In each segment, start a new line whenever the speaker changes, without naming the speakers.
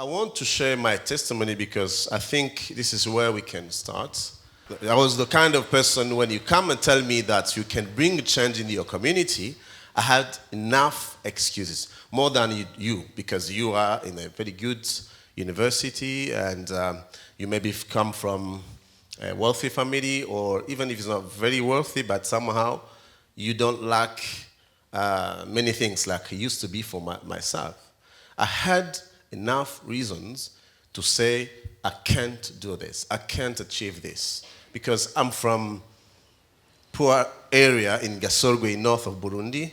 want to share my testimony because I think this is where we can start. I was the kind of person, when you come and tell me that you can bring change in your community, I had enough excuses, more than you, because you are in a very good university and you maybe come from a wealthy family, or even if it's not very wealthy, but somehow you don't lack many things like it used to be for myself. I had enough reasons to say, I can't do this, I can't achieve this, because I'm from poor area in Gasorgwe, north of Burundi.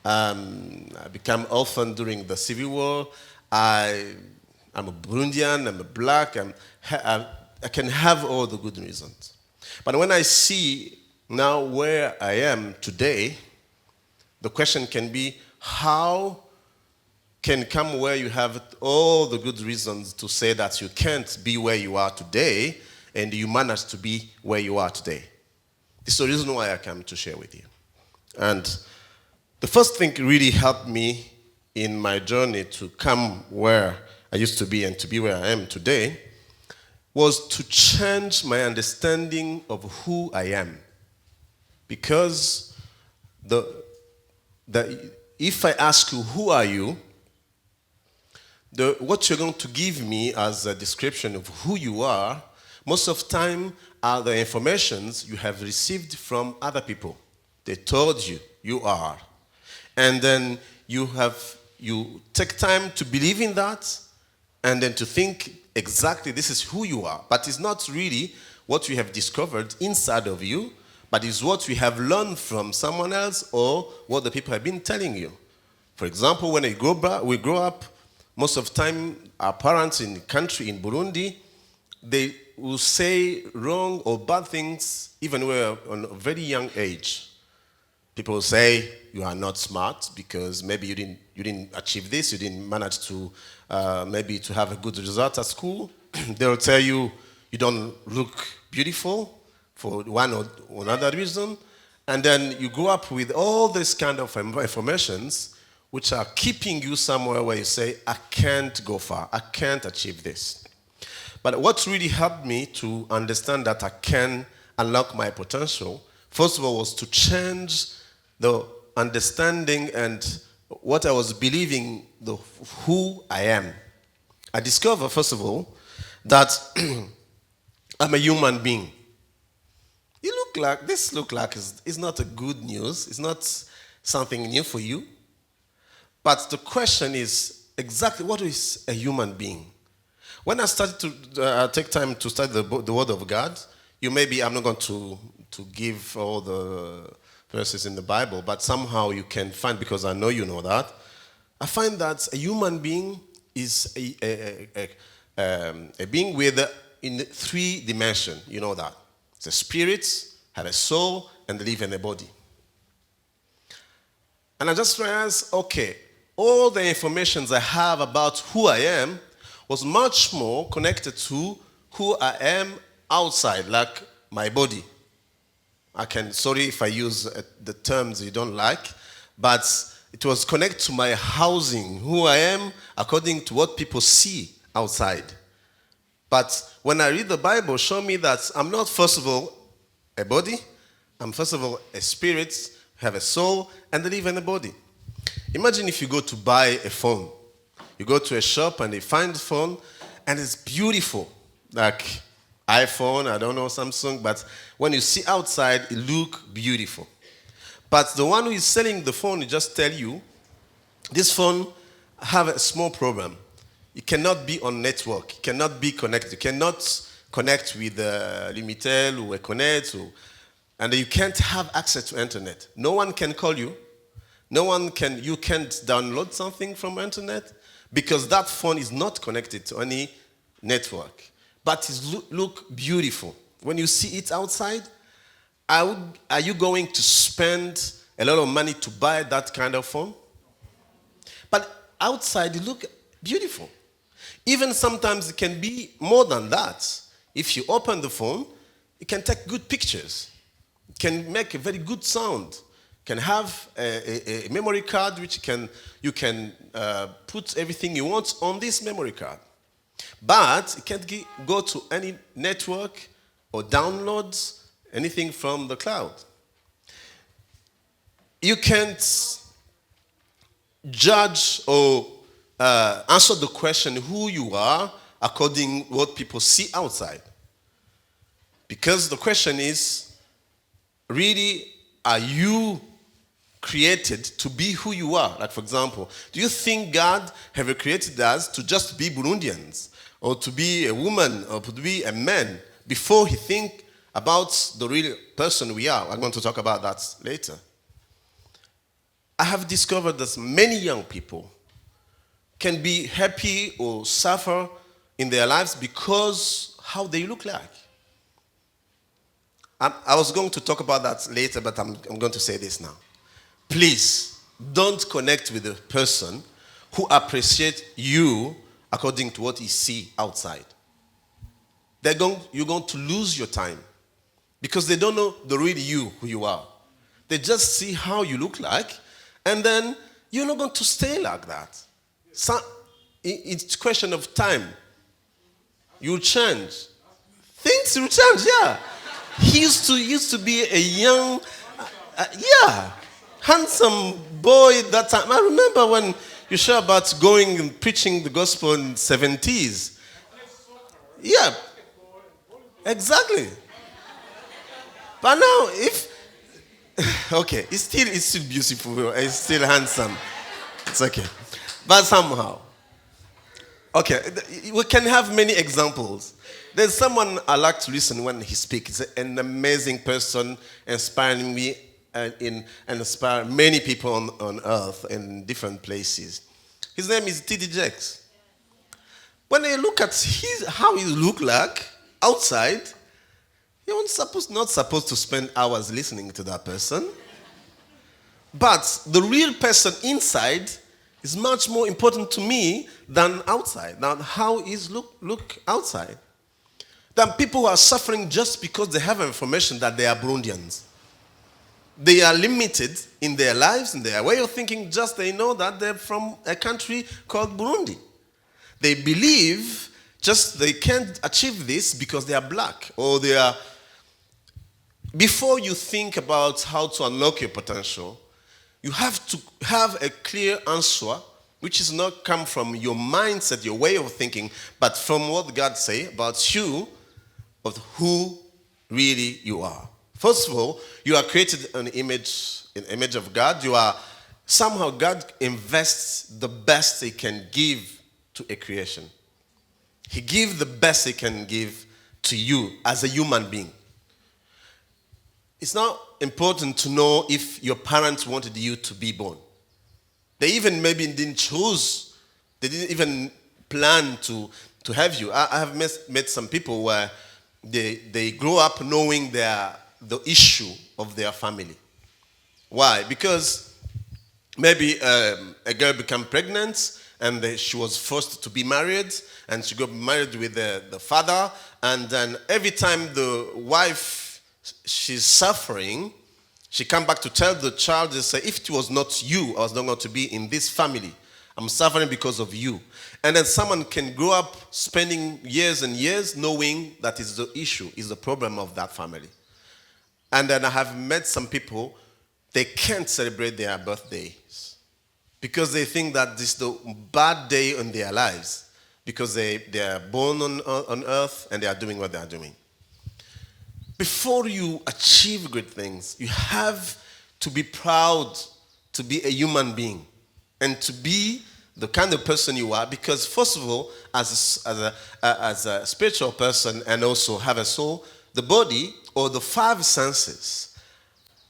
I became orphan during the civil war. I'm a Burundian, I'm a black, I can have all the good reasons. But when I see now where I am today, the question can be, how can come where you have all the good reasons to say that you can't be where you are today, and you manage to be where you are today? This is the reason why I come to share with you. And the first thing really helped me in my journey to come where I used to be and to be where I am today was to change my understanding of who I am. Because if I ask you, who are you? What you're going to give me as a description of who you are, most of the time are the informations you have received from other people. They told you, you are. And then you take time to believe in that, and then to think exactly this is who you are. But it's not really what you have discovered inside of you, but it's what we have learned from someone else or what the people have been telling you. For example, when we grow up, most of the time our parents in the country, in Burundi, they will say wrong or bad things even when we're on a very young age. People will say you are not smart because maybe you didn't achieve this, you didn't manage to maybe to have a good result at school. They'll tell you you don't look beautiful for one or another reason. And then you grow up with all this kind of informations which are keeping you somewhere where you say, I can't go far, I can't achieve this. But what really helped me to understand that I can unlock my potential, first of all, was to change the understanding and what I was believing, who I am. I discovered, first of all, that I'm a human being. This look like it's not a good news. It's not something new for you. But the question is exactly what is a human being? When I started to take time to study the Word of God, I'm not going to give all the verses in the Bible, but somehow you can find, because I know you know that, I find that a human being is a being in 3 dimensions. You know that. It's a spirit, have a soul, and live in a body. And I just realized, okay, all the information I have about who I am was much more connected to who I am outside, like my body. Sorry if I use the terms you don't like, but it was connected to my housing, who I am according to what people see outside. But when I read the Bible, show me that I'm not, first of all, a body. I'm, first of all, a spirit, have a soul, and live in a body. Imagine if you go to buy a phone. You go to a shop and you find a phone, and it's beautiful, like iPhone, I don't know, Samsung, but when you see outside, it looks beautiful. But the one who is selling the phone, he just tell you, this phone have a small problem. It cannot be on network. It cannot be connected. You cannot connect with Limitel or Econet, and you can't have access to internet. No one can call you. You can't download something from internet because that phone is not connected to any network. But it look beautiful. When you see it outside, are you going to spend a lot of money to buy that kind of phone? But outside, it look beautiful. Even sometimes it can be more than that. If you open the phone, it can take good pictures. It can make a very good sound. It can have a memory card which you can put everything you want on this memory card. But you can't go to any network or download anything from the cloud. You can't judge or answer the question who you are according to what people see outside. Because the question is, really, are you created to be who you are? Like, for example, do you think God have created us to just be Burundians, or to be a woman, or to be a man, before he think about the real person we are? I'm going to talk about that later. I have discovered that many young people can be happy or suffer in their lives because how they look like. I was going to talk about that later, but I'm going to say this now. Please, don't connect with a person who appreciates you according to what he see outside. You're going to lose your time because they don't know the real you, who you are. They just see how you look like, and then you're not going to stay like that. It's a question of time. You'll change. Things will change, yeah. He used to be a young, handsome boy that time. I remember when you share about going and preaching the gospel in the 70s. Yeah, exactly. But now, okay, it's still beautiful. It's still handsome. It's okay. But somehow, okay, we can have many examples. There's someone I like to listen when he speaks. He's an amazing person, inspiring me and inspire many people on earth in different places. His name is T.D. Jakes. When I look at how he look like outside, you're not supposed to spend hours listening to that person. But the real person inside is much more important to me than outside, than how he look outside. Than people who are suffering just because they have information that they are Burundians. They are limited in their lives, in their way of thinking, just they know that they're from a country called Burundi. They believe just they can't achieve this because they are black, or they are... Before you think about how to unlock your potential, you have to have a clear answer, which is not come from your mindset, your way of thinking, but from what God say about you, of who really you are. First of all, you are created in the image of God. You are somehow God invests the best He can give to a creation. He gives the best He can give to you as a human being. It's not important to know if your parents wanted you to be born. They even maybe didn't choose. They didn't even plan to have you. I have met some people where they grow up knowing the issue of their family. Why? Because maybe a girl became pregnant and she was forced to be married, and she got married with the father, and then every time the wife, she's suffering, she come back to tell the child, they say, if it was not you, I was not going to be in this family. I'm suffering because of you. And then someone can grow up spending years and years knowing that is the issue, is the problem of that family. And then I have met some people, they can't celebrate their birthdays because they think that this is the bad day in their lives because they are born on earth and they are doing what they are doing. Before you achieve great things, you have to be proud to be a human being and to be the kind of person you are, because first of all, as a spiritual person and also have a soul, the body or the five senses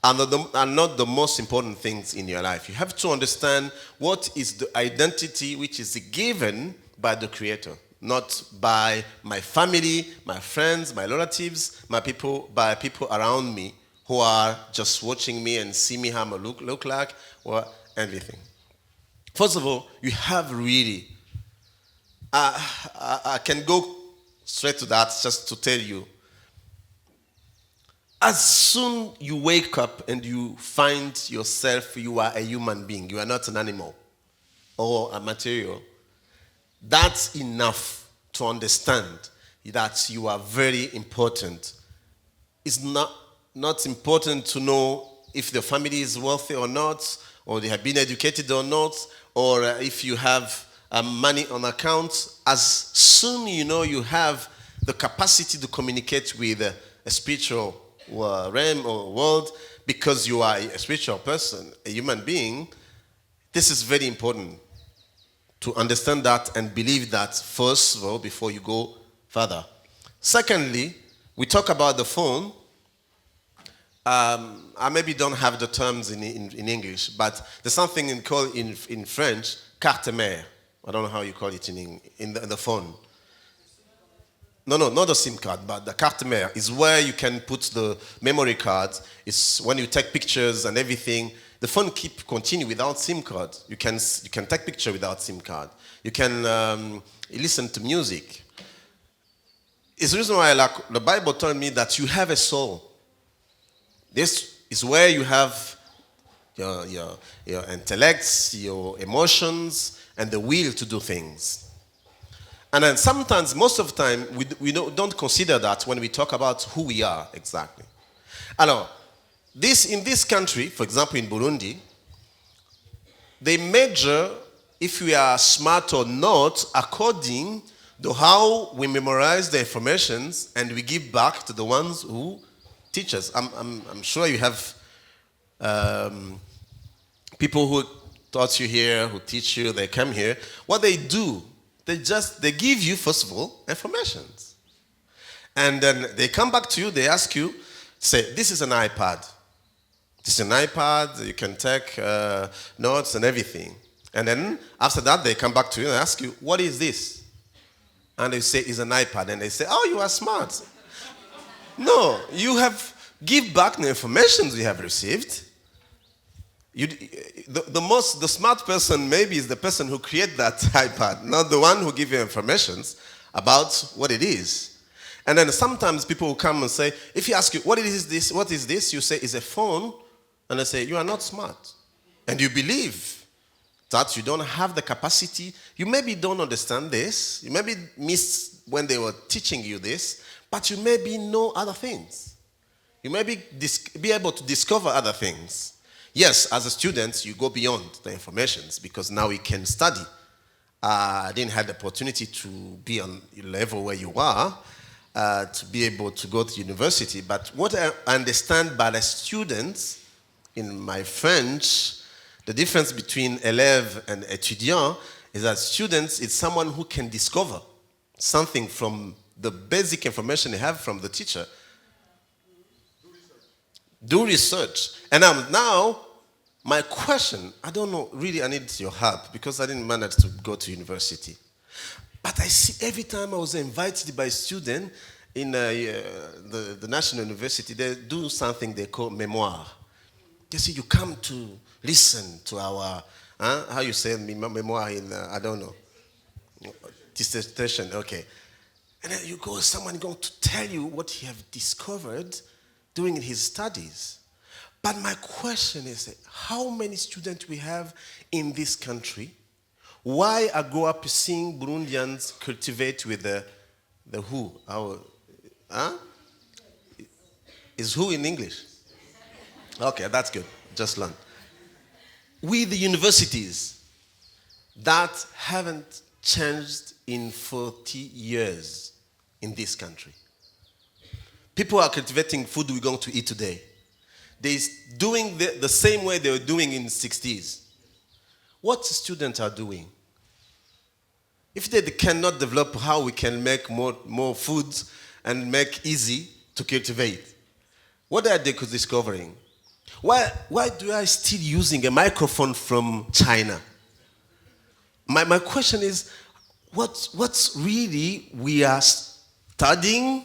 are not the most important things in your life. You have to understand what is the identity which is given by the Creator, not by my family, my friends, my relatives, by people around me who are just watching me and see me how I look like or anything. First of all, you have really, I can go straight to that just to tell you. As soon you wake up and you find yourself, you are a human being, you are not an animal or a material, that's enough to understand that you are very important. It's not important to know if the family is wealthy or not, or they have been educated or not, or if you have money on account. As soon you know you have the capacity to communicate with a spiritual realm or world, because you are a spiritual person, a human being, this is very important to understand that and believe that first of all before you go further. Secondly, we talk about the phone. I maybe don't have the terms in English, but there's something called in French, carte mère. I don't know how you call it in the phone. No, not the SIM card, but the carte mère is where you can put the memory card. It's when you take pictures and everything. The phone continue without SIM card. You can take picture without SIM card. You can listen to music. It's the reason why the Bible told me that you have a soul. This is where you have your intellects, your emotions, and the will to do things. And then sometimes, most of the time, we don't consider that when we talk about who we are exactly. Alors, in this country, for example in Burundi, they measure if we are smart or not according to how we memorize the informations and we give back to the ones who teach us. I'm sure you have people who taught you here, who teach you, they come here. What they do, they give you, first of all, informations. And then they come back to you, they ask you, say, this is an iPad. This is an iPad, you can take notes and everything. And then after that, they come back to you and ask you, what is this? And they say, it's an iPad. And they say, oh, you are smart. No, you have give back the information you have received. The smart person maybe is the person who created that iPad, not the one who gives you information about what it is. And then sometimes people will come and say, if you ask you, what is this? You say, it's a phone. And they say, you are not smart. And you believe that you don't have the capacity. You maybe don't understand this. You maybe missed when they were teaching you this. But you maybe know other things. You may be able to discover other things. Yes, as a student, you go beyond the informations because now we can study. I didn't have the opportunity to be on the level where you are, to be able to go to university. But what I understand by the students, in my French, the difference between élève and étudiant is that students is someone who can discover something from the basic information they have from the teacher. Do research. And now, my question, I don't know, really I need your help because I didn't manage to go to university. But I see every time I was invited by a student in the National University, they do something they call mémoire. They say, you come to listen to our, how you say mémoire in, I don't know, dissertation, okay. And then someone going to tell you what he have discovered during his studies. But my question is, how many students we have in this country? Why I grow up seeing Burundians cultivate with the who? Is who in English? Okay, that's good. Just learn. With the universities that haven't changed in 40 years in this country. People are cultivating food we're going to eat today. They're doing the same way they were doing in the 60s. What students are doing? If they cannot develop how we can make more foods and make easy to cultivate, what are they discovering? Why do I still using a microphone from China? My question is, what's really we are studying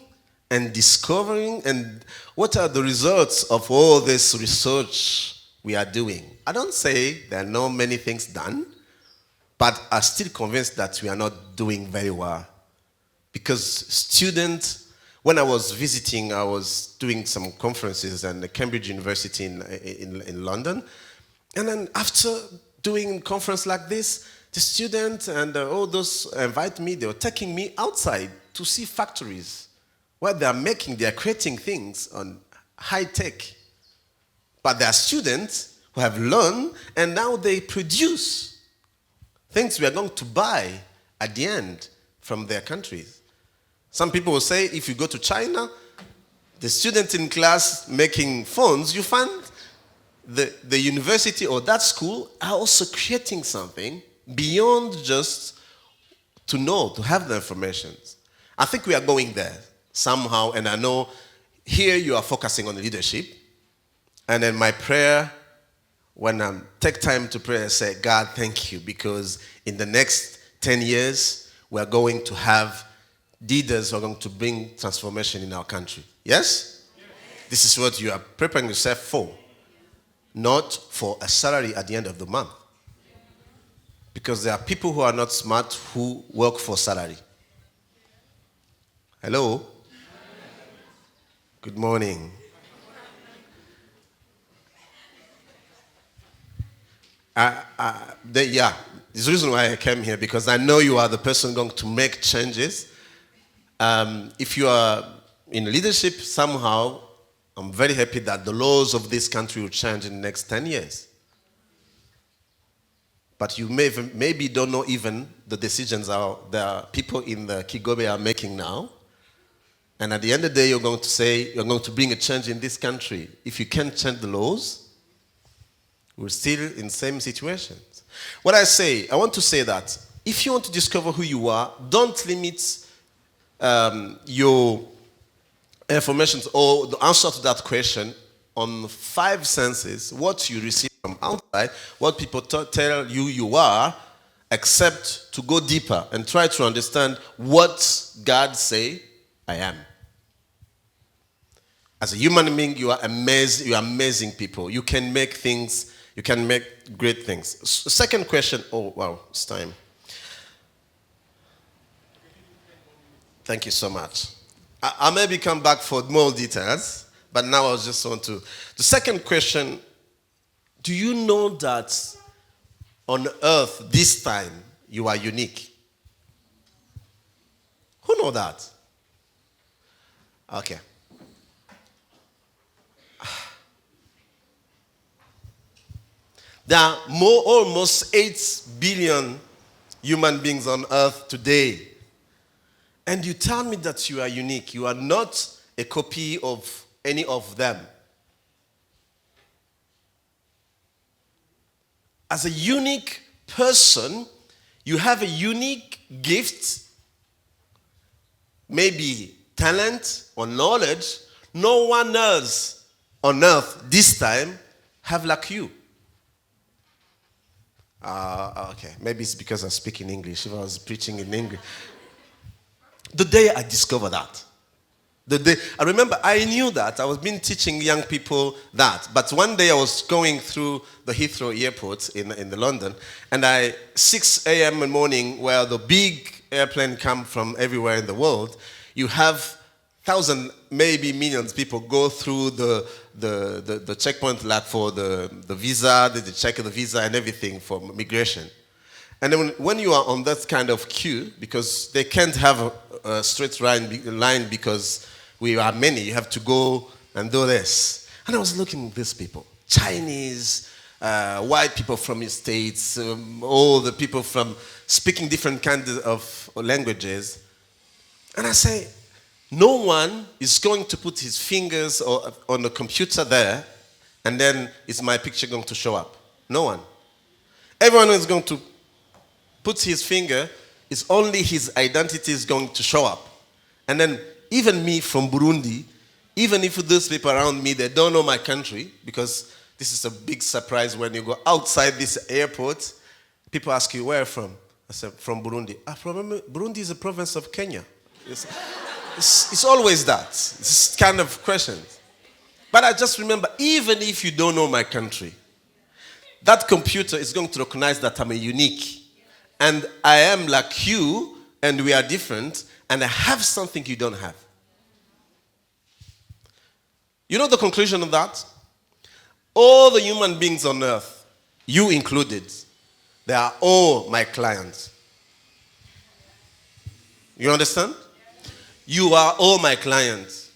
and discovering, and what are the results of all this research we are doing? I don't say there are not many things done, but I'm still convinced that we are not doing very well. Because students, when I was visiting, I was doing some conferences at the Cambridge University in London. And then after doing a conference like this, The students and all those invite me, they were taking me outside to see factories where they are creating things on high tech. But there are students who have learned and now they produce things we are going to buy at the end from their countries. Some people will say if you go to China, the students in class making phones, you find the university or that school are also creating something beyond just to know, to have the information. I think we are going there somehow, and I know here you are focusing on leadership. And then my prayer, when I take time to pray, I say, God, thank you, because in the next 10 years, we're going to have leaders who are going to bring transformation in our country. Yes? This is what you are preparing yourself for, not for a salary at the end of the month. Because there are people who are not smart who work for salary. Hello? Good morning. There's the reason why I came here, because I know you are the person going to make changes. If you are in leadership somehow, I'm very happy that the laws of this country will change in the next 10 years. But you maybe don't know even the decisions the people in the Kigobe are making now. And at the end of the day, you're going to say, you're going to bring a change in this country. If you can't change the laws, we're still in the same situations. What I want to say that if you want to discover who you are, don't limit your information or the answer to that question on 5 senses, what you receive from outside, what people tell you are, except to go deeper and try to understand what God say I am. As a human being, you are amazing. You are amazing people. You can make things. You can make great things. Second question. Oh, wow, it's time. Thank you so much. I maybe come back for more details, but now I just want to. The second question, do you know that on earth this time you are unique? Who know that? Okay. There are almost 8 billion human beings on earth today. And you tell me that you are unique. You are not a copy of any of them. As a unique person, you have a unique gift, maybe talent or knowledge. No one else on earth this time have like you. Okay, maybe it's because I speak in English. If I was preaching in English. The day I discovered that, I remember I knew that. I was been teaching young people that. But one day I was going through the Heathrow airport in London, and 6 a.m. in the morning, where the big airplane come from everywhere in the world, you have thousands, maybe millions of people go through the checkpoint, like for the visa, they check the visa and everything for migration. And then when you are on that kind of queue, because they can't have a straight line because we are many, you have to go and do this. And I was looking at these people, Chinese, white people from the States, all the people from speaking different kinds of languages. And I say, no one is going to put his fingers on the computer there, and then is my picture going to show up? No one. Everyone is going to put his finger, it's only his identity is going to show up. And then even me from Burundi, even if those people around me, they don't know my country, because this is a big surprise when you go outside this airport, people ask you, where are you from? I said, from Burundi. Burundi is a province of Kenya. It's always that. It's kind of questions. But I just remember, even if you don't know my country, that computer is going to recognize that I'm a unique. And I am like you, and we are different, and I have something you don't have. You know the conclusion of that? All the human beings on earth, you included, They are all my clients. You understand? You are all my clients.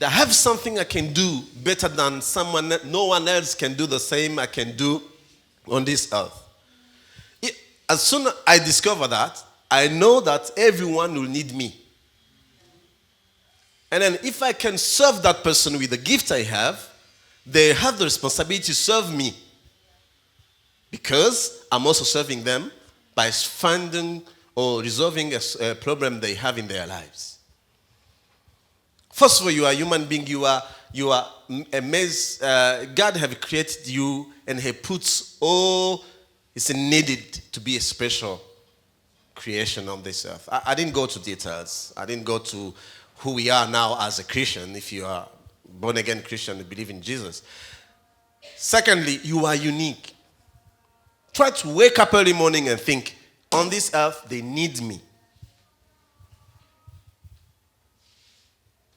I have something I can do better than someone. No one else can do the same I can do on this earth. As soon as I discover that, I know that everyone will need me. And then if I can serve that person with the gift I have, they have the responsibility to serve me. Because I'm also serving them by finding or resolving a problem they have in their lives. First of all, you are a human being. You are amazed. God have created you, and He puts all is needed to be a special creation on this earth. I didn't go to details. I didn't go to who we are now as a Christian. If you are born again Christian and believe in Jesus. Secondly, you are unique. Try to wake up early morning and think, on this earth, they need me.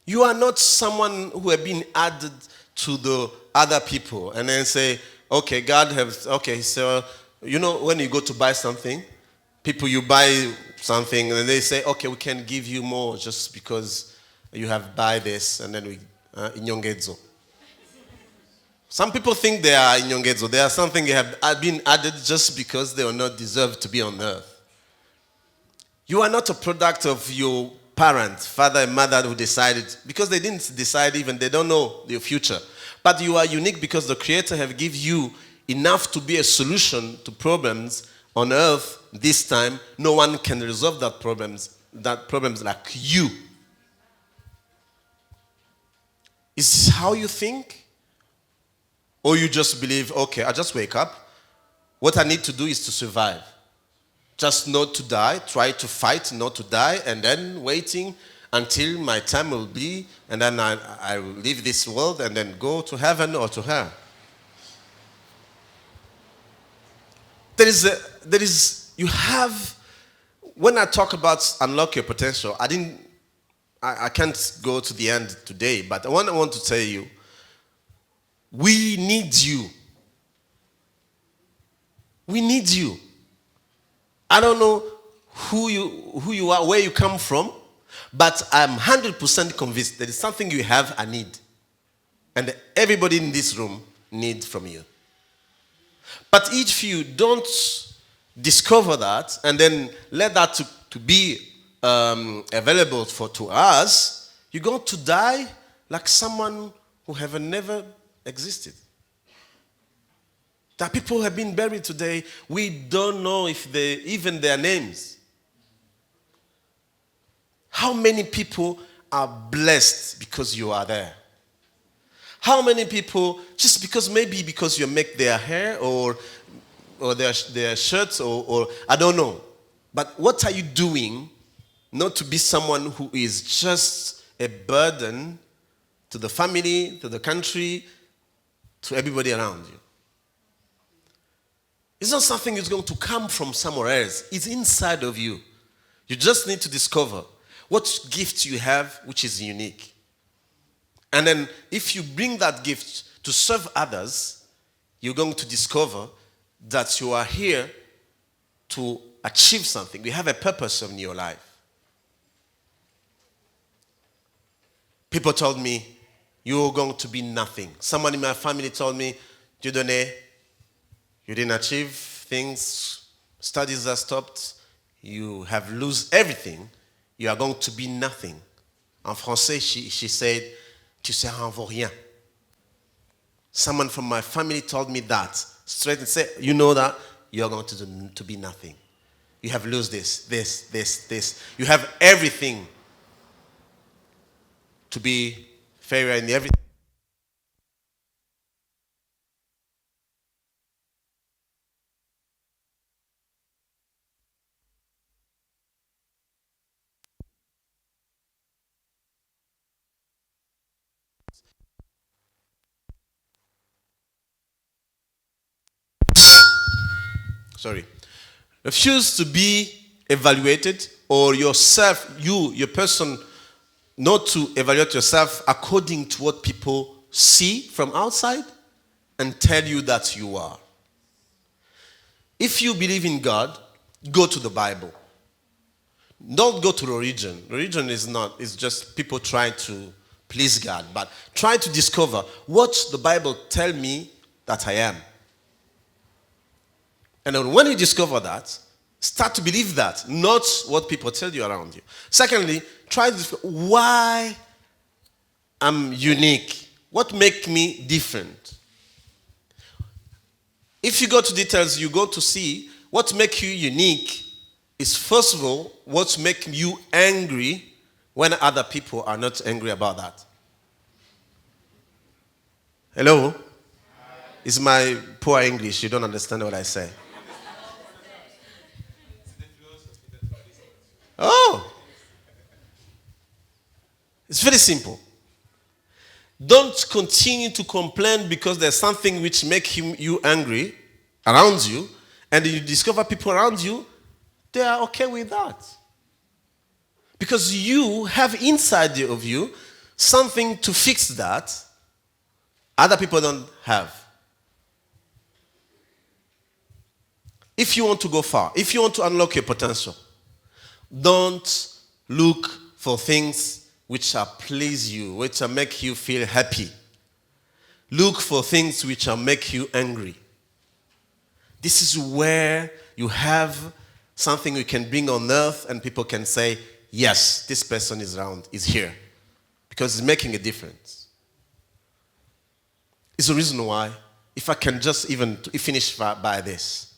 You are not someone who have been added to the other people and then say, okay, God has, okay, so, you know, when you go to buy something, people, you buy something and they say, okay, we can give you more just because you have buy this, and then we, inyongezo. Some people think they are inyongezo. They are something they have been added just because they are not deserved to be on earth. You are not a product of your parents, father and mother who decided, because they didn't decide even, they don't know your future. But you are unique because the Creator have given you enough to be a solution to problems on earth. This time, no one can resolve that problems like you. Is this how you think? Or you just believe, okay, I just wake up. What I need to do is to survive. Just not to die, try to fight not to die, and then waiting until my time will be, and then I will leave this world and then go to heaven or to hell. You have, when I talk about unlock your potential, I can't go to the end today, but I want to tell you, we need you. We need you. I don't know who you are, where you come from, but I'm 100% convinced there is something you have I need. And everybody in this room needs from you. But if you don't discover that and then let that to be available to us, you're going to die like someone who have never existed. That people have been buried today, we don't know if even their names. How many people are blessed because you are there? How many people, just because you make their hair or their shirts or I don't know. But what are you doing not to be someone who is just a burden to the family, to the country, to everybody around you? It's not something that's going to come from somewhere else. It's inside of you. You just need to discover what gift you have, which is unique. And then if you bring that gift to serve others, you're going to discover that you are here to achieve something. You have a purpose in your life. People told me, you're going to be nothing. Someone in my family told me, Dieudonné, you didn't achieve things, studies are stopped, you have lost everything, you are going to be nothing. En français, she said, tu seras en vaut rien. Someone from my family told me that, straight and said, you know that, you are going to be nothing. You have lost this. You have everything to be failure in everything. Refuse to be evaluated, or yourself, your person, not to evaluate yourself according to what people see from outside and tell you that you are. If you believe in God, go to the Bible. Don't go to religion. Religion is just people trying to please God. But try to discover what the Bible tells me that I am. And then when you discover that, start to believe that, not what people tell you around you. Secondly, try to discover why I'm unique. What makes me different? If you go to details, you go to see what makes you unique is, first of all, what makes you angry when other people are not angry about that. Hello? It's my poor English. You don't understand what I say. Oh. It's very simple. Don't continue to complain because there's something which makes you angry around you, and you discover people around you, they are okay with that. Because you have inside of you something to fix that other people don't have. If you want to go far, if you want to unlock your potential, don't look for things which are please you, which are make you feel happy. Look for things which are make you angry. This is where you have something you can bring on earth and people can say, yes, this person is around, is here. Because it's making a difference. It's the reason why, if I can just even finish by this.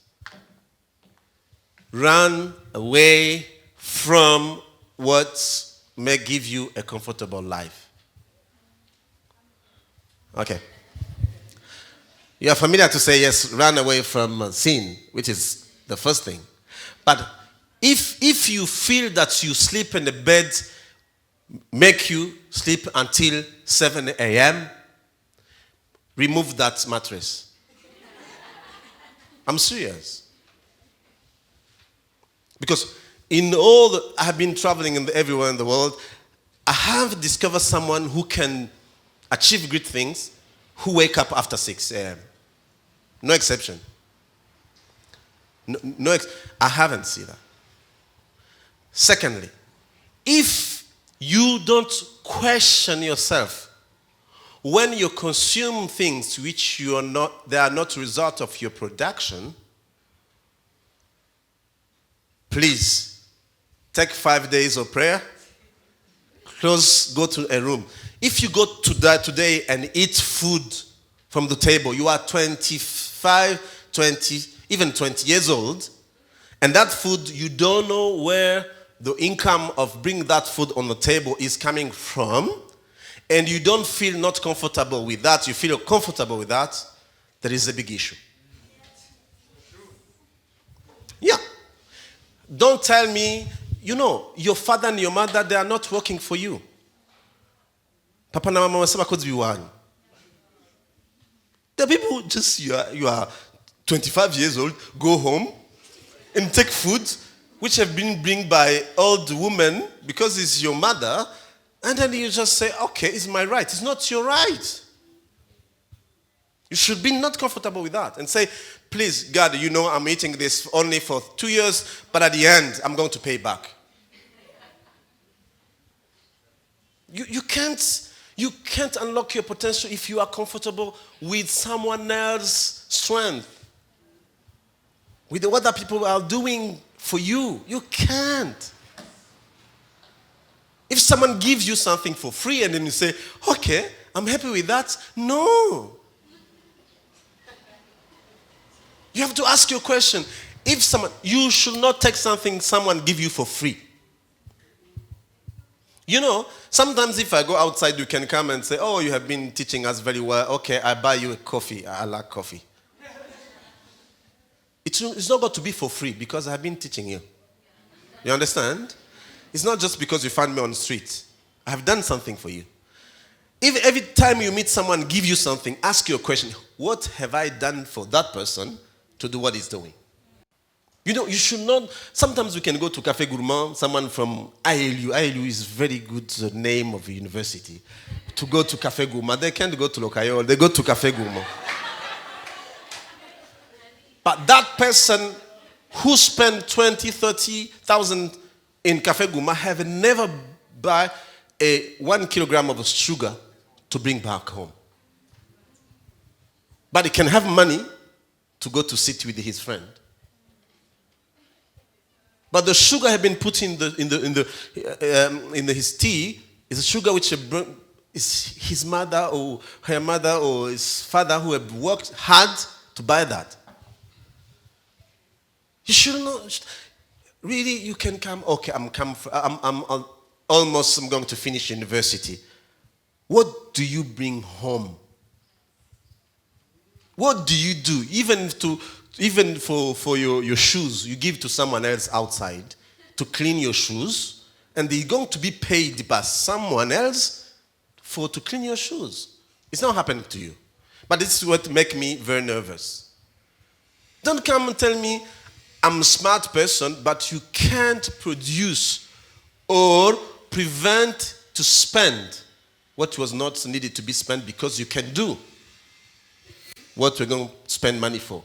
Run away from what may give you a comfortable life. Okay. You are familiar to say, yes, run away from sin, which is the first thing. But if you feel that you sleep in the bed, make you sleep until 7 a.m., remove that mattress. I'm serious. Because I have been traveling everywhere in the world, I have discovered someone who can achieve great things who wake up after 6 a.m. No exception. I haven't seen that. Secondly, if you don't question yourself when you consume things which they are not a result of your production, please take 5 days of prayer. Go to a room. If you go to that today and eat food from the table, you are 25, 20, even 20 years old, and that food, you don't know where the income of bringing that food on the table is coming from, and you don't feel not comfortable with that, you feel comfortable with that, there is a big issue. Yeah. Don't tell me, your father and your mother, they are not working for you. Papa na mama wasema kozi biwanyu. The people just, you are 25 years old, go home and take food which have been brought by old women because it's your mother, and then you just say, okay, it's my right. It's not your right. You should be not comfortable with that and say, please, God, I'm eating this only for 2 years, but at the end, I'm going to pay back. You can't unlock your potential if you are comfortable with someone else's strength, with what other people are doing for you. You can't. If someone gives you something for free and then you say, okay, I'm happy with that. No. You have to ask your question. You should not take something someone give you for free. Sometimes if I go outside, you can come and say, oh, you have been teaching us very well. Okay, I buy you a coffee. I like coffee. It's not got to be for free because I have been teaching you. You understand? It's not just because you find me on the street. I have done something for you. If every time you meet someone, give you something, ask your question, what have I done for that person to do what he's doing? You should not. Sometimes we can go to Café Gourmand, someone from ILU. ILU is very good name of a university. To go to Café Gourmand. They can't go to Locayo, they go to Café Gourmand. But that person who spent 20, 30,000 in Cafe Guma have never buy 1 kilogram of sugar to bring back home. But he can have money to go to sit with his friend. But the sugar had been put in his tea is a sugar which is his mother or her mother or his father who have worked hard to buy that. You should not. Really, you can come. Okay, I'm going to finish university. What do you bring home? What do you do? Even for your shoes, you give to someone else outside to clean your shoes, and they're going to be paid by someone else to clean your shoes. It's not happening to you. But this is what makes me very nervous. Don't come and tell me I'm a smart person, but you can't produce or prevent to spend what was not needed to be spent because you can do what we're going to spend money for.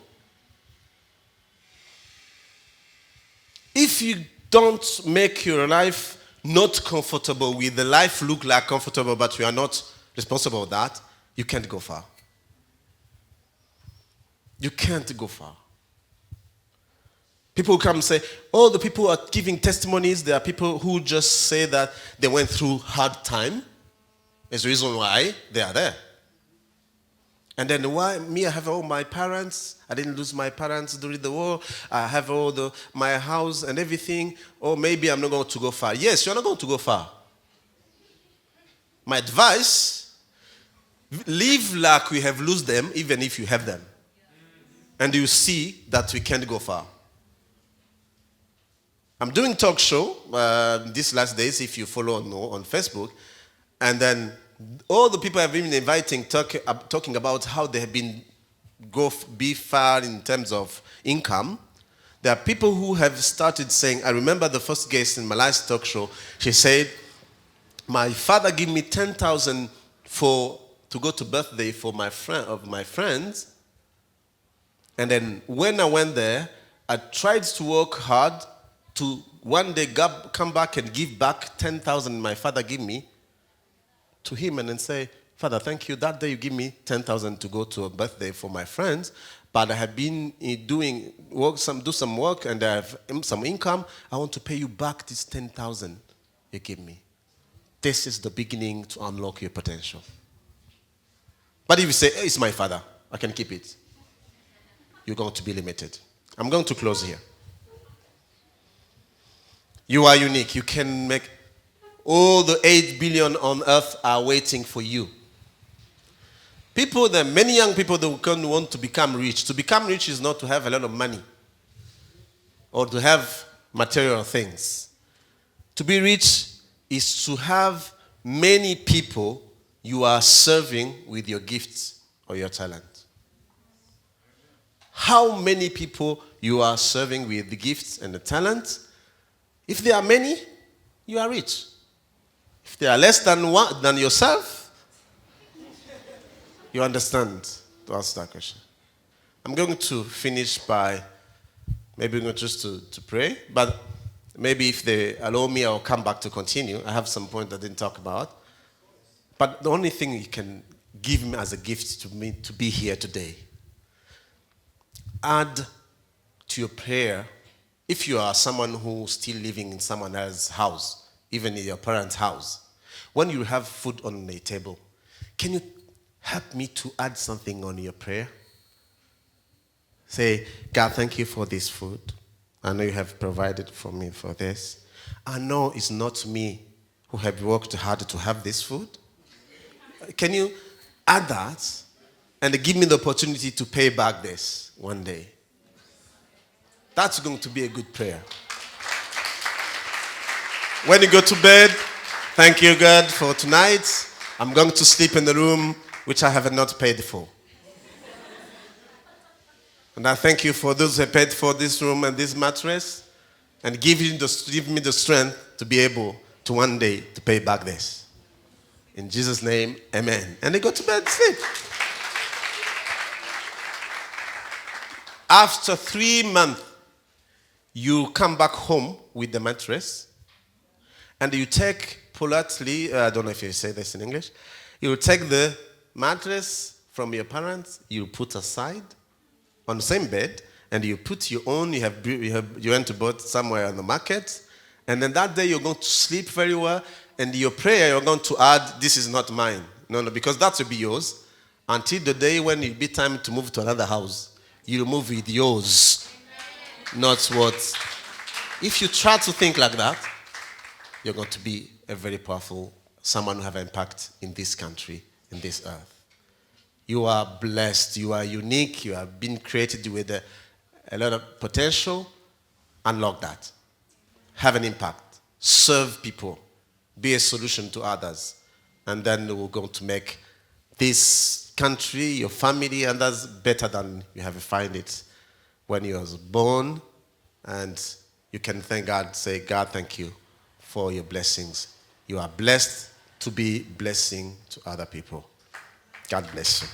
If you don't make your life not comfortable with the life look like comfortable, but you are not responsible for that, you can't go far. You can't go far. People come and say, oh, the people who are giving testimonies, there are people who just say that they went through hard time. There's the reason why they are there. And then why me? I have all my parents. I didn't lose my parents during the war. I have my house and everything. Or maybe I'm not going to go far. Yes, you're not going to go far. My advice, live like we have lost them, even if you have them. And you see that we can't go far. I'm doing talk show these last days, if you follow on Facebook. And all the people I've been inviting talking about how they have been be far in terms of income. There are people who have started saying, I remember the first guest in my last talk show, she said, my father gave me 10,000 to go to birthday for my friends. And then when I went there, I tried to work hard to one day come back and give back 10,000 my father gave me to him and then say, Father, thank you. That day you give me 10,000 to go to a birthday for my friends, but I have been doing work, do some work, and I have some income. I want to pay you back this 10,000 you give me. This is the beginning to unlock your potential. But if you say, hey, it's my father, I can keep it, you're going to be limited. I'm going to close here. You are unique. You can make all the 8 billion on earth are waiting for you. Many young people that want to become rich. To become rich is not to have a lot of money or to have material things. To be rich is to have many people you are serving with your gifts or your talent. How many people you are serving with the gifts and the talent? If there are many, you are rich. If there are less than yourself, you understand to answer that question. I'm going to finish by maybe not just to pray, but maybe if they allow me, I'll come back to continue. I have some point I didn't talk about. But the only thing you can give me as a gift to me to be here today, add to your prayer, if you are someone who's still living in someone else's house, even in your parents' house, when you have food on the table, can you help me to add something on your prayer? Say, God, thank you for this food. I know you have provided for me for this. I know it's not me who have worked hard to have this food. Can you add that and give me the opportunity to pay back this one day? That's going to be a good prayer. When you go to bed, thank you, God, for tonight. I'm going to sleep in the room which I have not paid for. And I thank you for those who paid for this room and this mattress, and give me the strength to be able to one day to pay back this. In Jesus' name, amen. And they go to bed, sleep. After 3 months, you come back home with the mattress, and you take politely, I don't know if you say this in English, you take the mattress from your parents, you put aside on the same bed, and you put your own, you went to bought somewhere on the market, and then that day you're going to sleep very well, and your prayer you're going to add, this is not mine. No, because that will be yours, until the day when it be time to move to another house. You move with yours, not what. If you try to think like that, you're going to be a very powerful, someone who have impact in this country, in this earth. You are blessed, you are unique, you have been created with a lot of potential. Unlock that. Have an impact. Serve people. Be a solution to others. And then we're going to make this country, your family, and others better than you have found it when you was born. And you can thank God, say, God, thank you for your blessings. You are blessed to be blessing to other people. God bless you.